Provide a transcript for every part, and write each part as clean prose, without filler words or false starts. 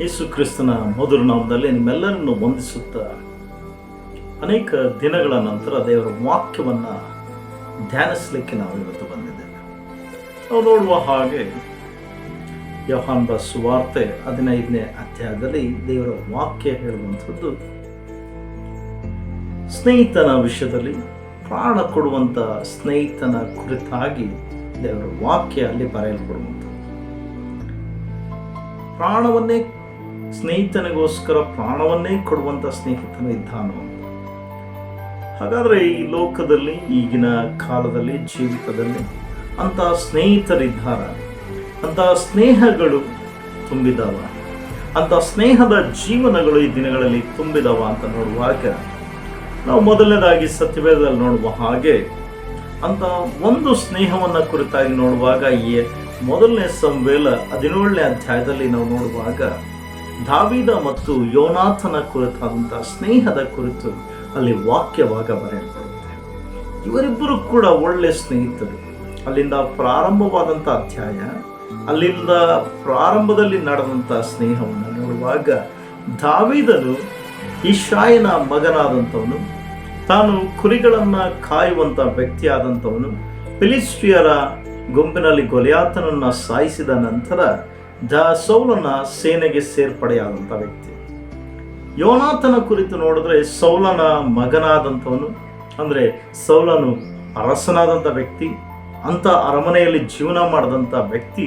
ಯೇಸು ಕ್ರಿಸ್ತನ ಮಧುರ ನಾಮದಲ್ಲಿ ನಿಮ್ಮೆಲ್ಲರನ್ನು ವಂದಿಸುತ್ತಾ ಅನೇಕ ದಿನಗಳ ನಂತರ ದೇವರ ವಾಕ್ಯವನ್ನು ಧ್ಯಾನಿಸಲಿಕ್ಕೆ ನಾವು ಇವತ್ತು ಬಂದಿದ್ದೇವೆ. ನಾವು ನೋಡುವ ಹಾಗೆ ಯೋಹಾನನ ಸುವಾರ್ತೆ 15ನೇ ಅಧ್ಯಾಯದಲ್ಲಿ ದೇವರ ವಾಕ್ಯ ಹೇಳುವಂಥದ್ದು ಸ್ನೇಹಿತನ ವಿಷಯದಲ್ಲಿ, ಪ್ರಾಣ ಕೊಡುವಂಥ ಸ್ನೇಹಿತನ ಕುರಿತಾಗಿ ದೇವರ ವಾಕ್ಯ ಅಲ್ಲಿ ಬರೆಯಲ್ಪಡುವಂಥದ್ದು. ಪ್ರಾಣವನ್ನೇ ಸ್ನೇಹಿತನಿಗೋಸ್ಕರ ಪ್ರಾಣವನ್ನೇ ಕೊಡುವಂಥ ಸ್ನೇಹಿತನು ಇದ್ದಾನು. ಹಾಗಾದರೆ ಈ ಲೋಕದಲ್ಲಿ, ಈಗಿನ ಕಾಲದಲ್ಲಿ, ಜೀವಿತದಲ್ಲಿ ಅಂಥ ಸ್ನೇಹಿತರಿದ್ದಾರ, ಅಂಥ ಸ್ನೇಹಗಳು ತುಂಬಿದವ, ಅಂಥ ಸ್ನೇಹದ ಜೀವನಗಳು ಈ ದಿನಗಳಲ್ಲಿ ತುಂಬಿದವ ಅಂತ ನೋಡುವಾಗ ನಾವು ಮೊದಲನೇದಾಗಿ ಸತ್ಯವೇದದಲ್ಲಿ ನೋಡುವ ಹಾಗೆ ಅಂತ ಒಂದು ಸ್ನೇಹವನ್ನು ಕುರಿತಾಗಿ ನೋಡುವಾಗ ಈ ಮೊದಲನೇ ಸಮುವೇಲ 17ನೇ ಅಧ್ಯಾಯದಲ್ಲಿ ನಾವು ನೋಡುವಾಗ ದಾವೀದ ಮತ್ತು ಯೋನಾಥನ ಕುರಿತಾದಂಥ ಸ್ನೇಹದ ಕುರಿತು ಅಲ್ಲಿ ವಾಕ್ಯವಾಗ ಬರೆಯಲ್ಪಡುತ್ತೆ. ಇವರಿಬ್ಬರು ಕೂಡ ಒಳ್ಳೆ ಸ್ನೇಹಿತರು. ಅಲ್ಲಿಂದ ಪ್ರಾರಂಭವಾದಂಥ ಅಧ್ಯಾಯ, ಅಲ್ಲಿಂದ ಪ್ರಾರಂಭದಲ್ಲಿ ನಡೆದಂಥ ಸ್ನೇಹವನ್ನು ನೋಡುವಾಗ ದಾವೀದನು ಇಷಾಯನ ಮಗನಾದಂಥವನು, ತಾನು ಕುರಿಗಳನ್ನು ಕಾಯುವಂಥ ವ್ಯಕ್ತಿಯಾದಂಥವನು, ಫಿಲಿಸ್ಟಿಯರ ಗುಂಪಿನಲ್ಲಿ ಗೊಲಿಯಾತನನ್ನು ಸಾಯಿಸಿದ ನಂತರ ಸೌಲನ ಸೇನೆಗೆ ಸೇರ್ಪಡೆಯಾದಂಥ ವ್ಯಕ್ತಿ. ಯೋನಾಥನ ಕುರಿತು ನೋಡಿದ್ರೆ ಸೌಲನ ಮಗನಾದಂಥವನು, ಅಂದರೆ ಸೌಲನು ಅರಸನಾದಂಥ ವ್ಯಕ್ತಿ, ಅಂಥ ಅರಮನೆಯಲ್ಲಿ ಜೀವನ ಮಾಡಿದಂಥ ವ್ಯಕ್ತಿ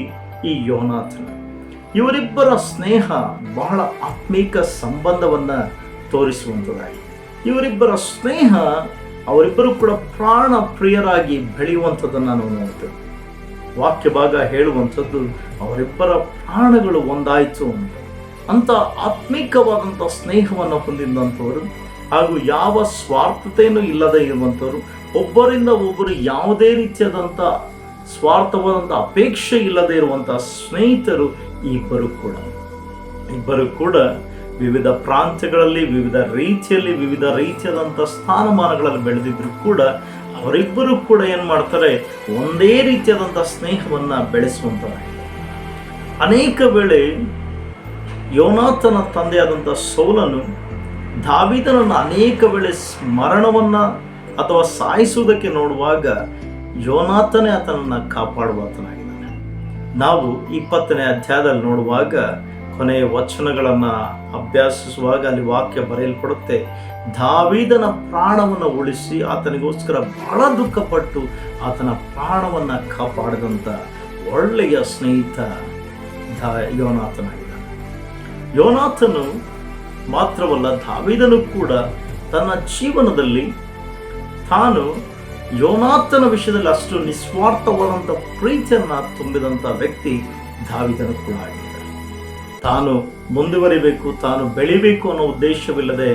ಈ ಯೋನಾಥನ. ಇವರಿಬ್ಬರ ಸ್ನೇಹ ಬಹಳ ಆತ್ಮೀಕ ಸಂಬಂಧವನ್ನು ತೋರಿಸುವಂಥದ್ದಾಗಿದೆ. ಇವರಿಬ್ಬರ ಸ್ನೇಹ, ಅವರಿಬ್ಬರು ಕೂಡ ಪ್ರಾಣ ಪ್ರಿಯರಾಗಿ ಬೆಳೆಯುವಂಥದ್ದನ್ನು ನಾವು ನೋಡ್ತೇವೆ. ವಾಕ್ಯ ಭಾಗ ಹೇಳುವಂಥದ್ದು ಅವರಿಬ್ಬರ ಪ್ರಾಣಗಳು ಒಂದಾಯಿತು ಅಂತ ಆತ್ಮೀಕವಾದಂಥ ಸ್ನೇಹವನ್ನು ಹೊಂದಿದಂಥವರು, ಹಾಗೂ ಯಾವ ಸ್ವಾರ್ಥತೆಯೂ ಇಲ್ಲದೆ ಇರುವಂಥವರು, ಒಬ್ಬರಿಂದ ಒಬ್ಬರು ಯಾವುದೇ ರೀತಿಯಾದಂಥ ಸ್ವಾರ್ಥವಾದಂಥ ಅಪೇಕ್ಷೆ ಇಲ್ಲದೆ ಇರುವಂಥ ಸ್ನೇಹಿತರು ಇಬ್ಬರು ಕೂಡ ವಿವಿಧ ಪ್ರಾಂತ್ಯಗಳಲ್ಲಿ, ವಿವಿಧ ರೀತಿಯಲ್ಲಿ, ವಿವಿಧ ರೀತಿಯಾದಂಥ ಸ್ಥಾನಮಾನಗಳಲ್ಲಿ ಬೆಳೆದಿದ್ರು ಕೂಡ ಅವರಿಬ್ಬರು ಕೂಡ ಏನು ಮಾಡ್ತಾರೆ, ಒಂದೇ ರೀತಿಯಾದಂಥ ಸ್ನೇಹವನ್ನು ಬೆಳೆಸುವಂಥದ್ದಾಗಿದೆ. ಅನೇಕ ವೇಳೆ ಯೋನಾಥನ ತಂದೆಯಾದಂಥ ಸೌಲನು ದಾವೀದನನ್ನು ಅನೇಕ ವೇಳೆ ಮರಣವನ್ನು ಅಥವಾ ಸಾಯಿಸುವುದಕ್ಕೆ ನೋಡುವಾಗ ಯೋನಾಥನೇ ಆತನನ್ನು ಕಾಪಾಡುವಾತನಾಗಿದ್ದಾನೆ. ನಾವು 20ನೇ ಅಧ್ಯಾಯದಲ್ಲಿ ನೋಡುವಾಗ ಕೊನೆಯ ವಚನಗಳನ್ನು ಅಭ್ಯಾಸಿಸುವಾಗ ಅಲ್ಲಿ ವಾಕ್ಯ ಬರೆಯಲ್ಪಡುತ್ತೆ, ದಾವೀದನ ಪ್ರಾಣವನ್ನು ಉಳಿಸಿ ಆತನಿಗೋಸ್ಕರ ಬಹಳ ದುಃಖಪಟ್ಟು ಆತನ ಪ್ರಾಣವನ್ನು ಕಾಪಾಡಿದಂಥ ಒಳ್ಳೆಯ ಸ್ನೇಹಿತ ಯೋನಾಥನಾಗಿದ್ದಾನೆ. ಯೋನಾಥನು ಮಾತ್ರವಲ್ಲ, ದಾವೀದನು ಕೂಡ ತನ್ನ ಜೀವನದಲ್ಲಿ ತಾನು ಯೋನಾಥನ ವಿಷಯದಲ್ಲಿ ಅಷ್ಟು ನಿಸ್ವಾರ್ಥವಾದಂಥ ಪ್ರೀತಿಯನ್ನು ತುಂಬಿದಂಥ ವ್ಯಕ್ತಿ ದಾವೀದನು ಕೂಡ ಆಗಿದ್ದಾನೆ. ತಾನು ಮುಂದುವರಿಬೇಕು, ತಾನು ಬೆಳಿಬೇಕು ಅನ್ನೋ ಉದ್ದೇಶವಿಲ್ಲದೆ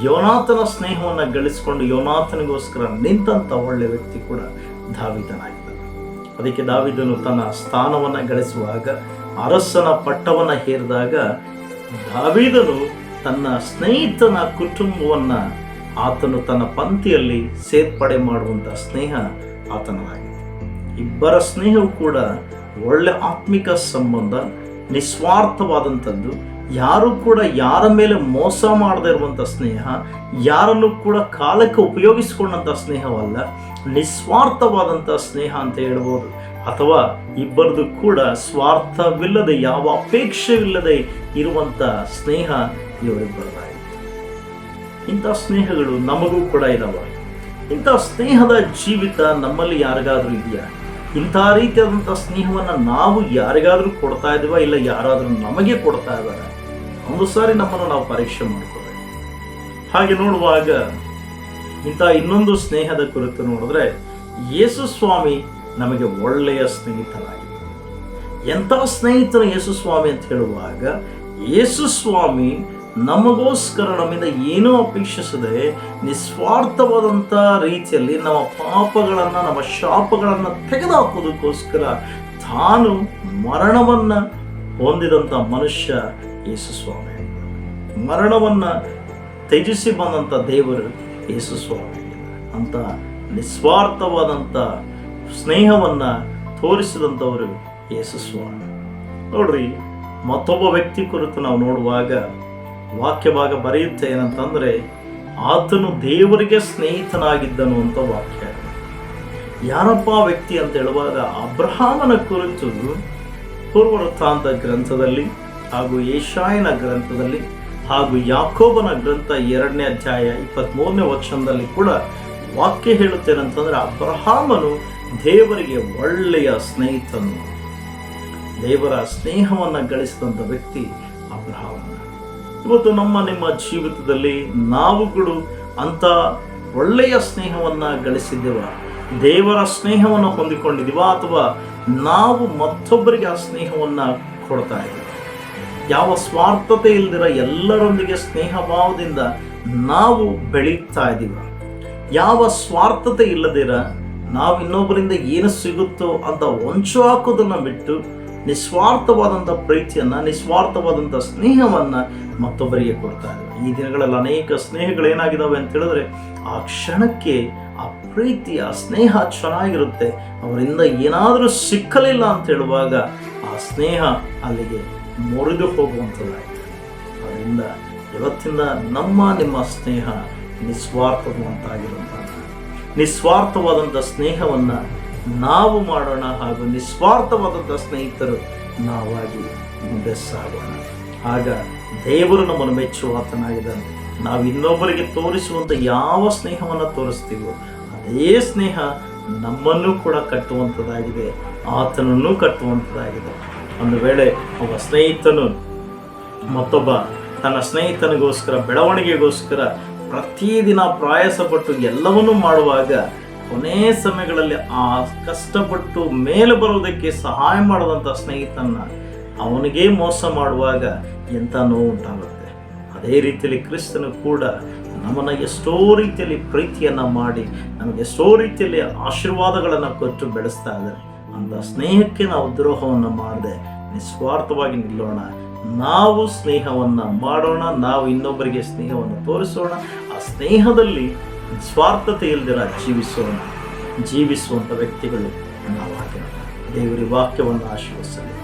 ಯೋನಾಥನ ಸ್ನೇಹವನ್ನು ಗಳಿಸಿಕೊಂಡು ಯೋನಾಥನಿಗೋಸ್ಕರ ನಿಂತಂಥ ಒಳ್ಳೆಯ ವ್ಯಕ್ತಿ ಕೂಡ ದಾವೀದನಾಗಿದ್ದಾನೆ. ಅದಕ್ಕೆ ದಾವೀದನು ತನ್ನ ಸ್ಥಾನವನ್ನು ಗಳಿಸುವಾಗ, ಅರಸನ ಪಟ್ಟವನ್ನು ಹೇರಿದಾಗ ದಾವೀದನು ತನ್ನ ಸ್ನೇಹಿತನ ಕುಟುಂಬವನ್ನು ಆತನು ತನ್ನ ಪಂಕ್ತಿಯಲ್ಲಿ ಸೇರ್ಪಡೆ ಮಾಡುವಂಥ ಸ್ನೇಹ ಆತನದಾಗಿದೆ. ಇಬ್ಬರ ಸ್ನೇಹವು ಕೂಡ ಒಳ್ಳೆ ಆತ್ಮಿಕ ಸಂಬಂಧ, ನಿಸ್ವಾರ್ಥವಾದಂಥದ್ದು, ಯಾರು ಕೂಡ ಯಾರ ಮೇಲೆ ಮೋಸ ಮಾಡದೇ ಇರುವಂಥ ಸ್ನೇಹ, ಯಾರನ್ನು ಕೂಡ ಕಾಲಕ್ಕೆ ಉಪಯೋಗಿಸಿಕೊಂಡಂಥ ಸ್ನೇಹವಲ್ಲ, ನಿಸ್ವಾರ್ಥವಾದಂಥ ಸ್ನೇಹ ಅಂತ ಹೇಳ್ಬೋದು. ಅಥವಾ ಇಬ್ಬರದು ಕೂಡ ಸ್ವಾರ್ಥವಿಲ್ಲದೆ, ಯಾವ ಅಪೇಕ್ಷೆವಿಲ್ಲದೆ ಇರುವಂಥ ಸ್ನೇಹ ಇವರಿಬ್ಬರದಾಗಿದೆ. ಇಂಥ ಸ್ನೇಹಗಳು ನಮಗೂ ಕೂಡ ಇದಾವೆ. ಇಂಥ ಸ್ನೇಹದ ಜೀವಿತ ನಮ್ಮಲ್ಲಿ ಯಾರಿಗಾದ್ರೂ ಇದೆಯಾ? ಇಂಥ ರೀತಿಯಾದಂಥ ಸ್ನೇಹವನ್ನು ನಾವು ಯಾರಿಗಾದ್ರೂ ಕೊಡ್ತಾ ಇದ್ದೀವ, ಇಲ್ಲ ಯಾರಾದರೂ ನಮಗೆ ಕೊಡ್ತಾ ಇದ್ದಾರೆ? ಒಂದು ಸಾರಿ ನಮ್ಮನ್ನು ನಾವು ಪರೀಕ್ಷೆ ಮಾಡ್ಕೋಬೇಕು. ಹಾಗೆ ನೋಡುವಾಗ ಇಂಥ ಇನ್ನೊಂದು ಸ್ನೇಹದ ಕುರಿತು ನೋಡಿದ್ರೆ, ಯೇಸು ಸ್ವಾಮಿ ನಮಗೆ ಒಳ್ಳೆಯ ಸ್ನೇಹಿತರಾಗಿದ್ದಾರೆ. ಎಂಥ ಸ್ನೇಹಿತರು ಯೇಸು ಸ್ವಾಮಿ ಅಂತ ಹೇಳುವಾಗ, ಯೇಸು ಸ್ವಾಮಿ ನಮಗೋಸ್ಕರ ನಮ್ಮಿಂದ ಏನೂ ಅಪೇಕ್ಷಿಸದೆ ನಿಸ್ವಾರ್ಥವಾದಂಥ ರೀತಿಯಲ್ಲಿ ನಮ್ಮ ಪಾಪಗಳನ್ನು, ನಮ್ಮ ಶಾಪಗಳನ್ನು ತೆಗೆದುಹಾಕೋದಕ್ಕೋಸ್ಕರ ತಾನು ಮರಣವನ್ನು ಹೊಂದಿದಂಥ ಮನುಷ್ಯ ಯೇಸು ಸ್ವಾಮಿ. ಮರಣವನ್ನು ತ್ಯಜಿಸಿ ಬಂದಂಥ ದೇವರು ಯೇಸು ಸ್ವಾಮಿ. ಅಂತ ನಿಸ್ವಾರ್ಥವಾದಂಥ ಸ್ನೇಹವನ್ನು ತೋರಿಸಿದಂಥವರು ಯೇಸು ಸ್ವಾಮಿ. ನೋಡ್ರಿ, ಮತ್ತೊಬ್ಬ ವ್ಯಕ್ತಿ ಕುರಿತು ನಾವು ನೋಡುವಾಗ ವಾಕ್ಯ ಭಾಗ ಬರೆಯುತ್ತೆ ಏನಂತಂದರೆ, ಆತನು ದೇವರಿಗೆ ಸ್ನೇಹಿತನಾಗಿದ್ದನು ಅಂತ ವಾಕ್ಯ. ಯಾರಪ್ಪ ವ್ಯಕ್ತಿ ಅಂತ ಹೇಳುವಾಗ ಅಬ್ರಹಾಮನ ಕುರಿತು ಪೂರ್ವವೃತ್ತಾಂತ ಗ್ರಂಥದಲ್ಲಿ ಹಾಗೂ ಯೆಶಾಯನ ಗ್ರಂಥದಲ್ಲಿ ಹಾಗೂ ಯಾಕೋಬನ ಗ್ರಂಥ 2ನೇ ಅಧ್ಯಾಯ 23ನೇ ವಚನದಲ್ಲಿ ಕೂಡ ವಾಕ್ಯ ಹೇಳುತ್ತೇನಂತಂದರೆ, ಅಬ್ರಹಾಮನು ದೇವರಿಗೆ ಒಳ್ಳೆಯ ಸ್ನೇಹಿತನು. ದೇವರ ಸ್ನೇಹವನ್ನು ಗಳಿಸಿದಂಥ ವ್ಯಕ್ತಿ ಅಬ್ರಹಾಮ. ಇವತ್ತು ನಿಮ್ಮ ಜೀವಿತದಲ್ಲಿ ನಾವುಗಳು ಅಂತ ಒಳ್ಳೆಯ ಸ್ನೇಹವನ್ನು ಗಳಿಸಿದ್ದೇವ, ದೇವರ ಸ್ನೇಹವನ್ನು ಹೊಂದಿಕೊಂಡಿದ್ದೀವ, ಅಥವಾ ನಾವು ಮತ್ತೊಬ್ಬರಿಗೆ ಆ ಸ್ನೇಹವನ್ನು ಕೊಡ್ತಾ ಇದ್ದೀವಿ? ಯಾವ ಸ್ವಾರ್ಥತೆ ಇಲ್ದಿರ ಎಲ್ಲರೊಂದಿಗೆ ಸ್ನೇಹ ಭಾವದಿಂದ ನಾವು ಬೆಳೀತಾ ಇದ್ದೀವ? ಯಾವ ಸ್ವಾರ್ಥತೆ ಇಲ್ಲದಿರ ನಾವು ಇನ್ನೊಬ್ಬರಿಂದ ಏನು ಸಿಗುತ್ತೋ ಅಂತ ಹೊಂಚು ಹಾಕೋದನ್ನು ಬಿಟ್ಟು ನಿಸ್ವಾರ್ಥವಾದಂಥ ಪ್ರೀತಿಯನ್ನು, ನಿಸ್ವಾರ್ಥವಾದಂಥ ಸ್ನೇಹವನ್ನು ಮತ್ತೊಬ್ಬರಿಗೆ ಕೊಡ್ತಾ ಇದ್ದೀವಿ. ಈ ದಿನಗಳಲ್ಲಿ ಅನೇಕ ಸ್ನೇಹಗಳೇನಾಗಿದ್ದಾವೆ ಅಂತ ಹೇಳಿದ್ರೆ, ಆ ಕ್ಷಣಕ್ಕೆ ಆ ಪ್ರೀತಿ, ಆ ಸ್ನೇಹ ಚೆನ್ನಾಗಿರುತ್ತೆ, ಅವರಿಂದ ಏನಾದರೂ ಸಿಕ್ಕಲಿಲ್ಲ ಅಂತ ಹೇಳುವಾಗ ಆ ಸ್ನೇಹ ಅಲ್ಲಿಗೆ ಮುರಿದು ಹೋಗುವಂಥದ್ದಾಗಿದೆ. ಅದರಿಂದ ಇವತ್ತಿಂದ ನಿಮ್ಮ ಸ್ನೇಹ ನಿಸ್ವಾರ್ಥವಾದಂಥ ಸ್ನೇಹವನ್ನು ನಾವು ಮಾಡೋಣ, ಹಾಗೂ ನಿಸ್ವಾರ್ಥವಾದಂಥ ಸ್ನೇಹಿತರು ನಾವಾಗಿ ಮುಂದೆ ಸಾಗೋಣ. ಆಗ ದೇವರು ನಮ್ಮನ್ನು ಮೆಚ್ಚುವ ಆತನಾಗಿದ್ದಾನೆ. ನಾವು ಇನ್ನೊಬ್ಬರಿಗೆ ತೋರಿಸುವಂಥ ಯಾವ ಸ್ನೇಹವನ್ನು ತೋರಿಸ್ತೀವೋ ಅದೇ ಸ್ನೇಹ ನಮ್ಮನ್ನು ಕೂಡ ಕಟ್ಟುವಂಥದ್ದಾಗಿದೆ, ಆತನನ್ನು ಕಟ್ಟುವಂಥದ್ದಾಗಿದೆ. ಒಂದು ವೇಳೆ ಒಬ್ಬ ಸ್ನೇಹಿತನು ಮತ್ತೊಬ್ಬ ತನ್ನ ಸ್ನೇಹಿತನಿಗೋಸ್ಕರ, ಬೆಳವಣಿಗೆಗೋಸ್ಕರ ಪ್ರತಿದಿನ ಪ್ರಯಾಸಪಟ್ಟು ಎಲ್ಲವನ್ನೂ ಮಾಡುವಾಗ ಕೊನೆಯ ಸಮಯಗಳಲ್ಲಿ ಆ ಕಷ್ಟಪಟ್ಟು ಮೇಲೆ ಬರುವುದಕ್ಕೆ ಸಹಾಯ ಮಾಡದಂಥ ಸ್ನೇಹಿತನ ಅವನಿಗೆ ಮೋಸ ಮಾಡುವಾಗ ಎಂಥ ನೋವು ಉಂಟಾಗುತ್ತೆ. ಅದೇ ರೀತಿಯಲ್ಲಿ ಕ್ರಿಸ್ತನು ಕೂಡ ನಮ್ಮನ್ನು ಎಷ್ಟೋ ರೀತಿಯಲ್ಲಿ ಪ್ರೀತಿಯನ್ನು ಮಾಡಿ ನಮಗೆ ಎಷ್ಟೋ ರೀತಿಯಲ್ಲಿ ಆಶೀರ್ವಾದಗಳನ್ನು ಕೊಟ್ಟು ಬೆಳೆಸ್ತಾ ಇದ್ದಾರೆ. ಅಂಥ ಸ್ನೇಹಕ್ಕೆ ನಾವು ದ್ರೋಹವನ್ನು ಮಾಡದೆ ನಿಸ್ವಾರ್ಥವಾಗಿ ನಿಲ್ಲೋಣ. ನಾವು ಸ್ನೇಹವನ್ನು ಮಾಡೋಣ, ನಾವು ಇನ್ನೊಬ್ಬರಿಗೆ ಸ್ನೇಹವನ್ನು ತೋರಿಸೋಣ. ಆ ಸ್ನೇಹದಲ್ಲಿ ಸ್ವಾರ್ಥತೆ ಇಲ್ಲದಿರ ಜೀವಿಸುವಂಥ ವ್ಯಕ್ತಿಗಳು ನಾವಾಗಿರೋಣ. ದೇವರ ವಾಕ್ಯವನ್ನು ಆಶೀರ್ವದಿಸಲಿ.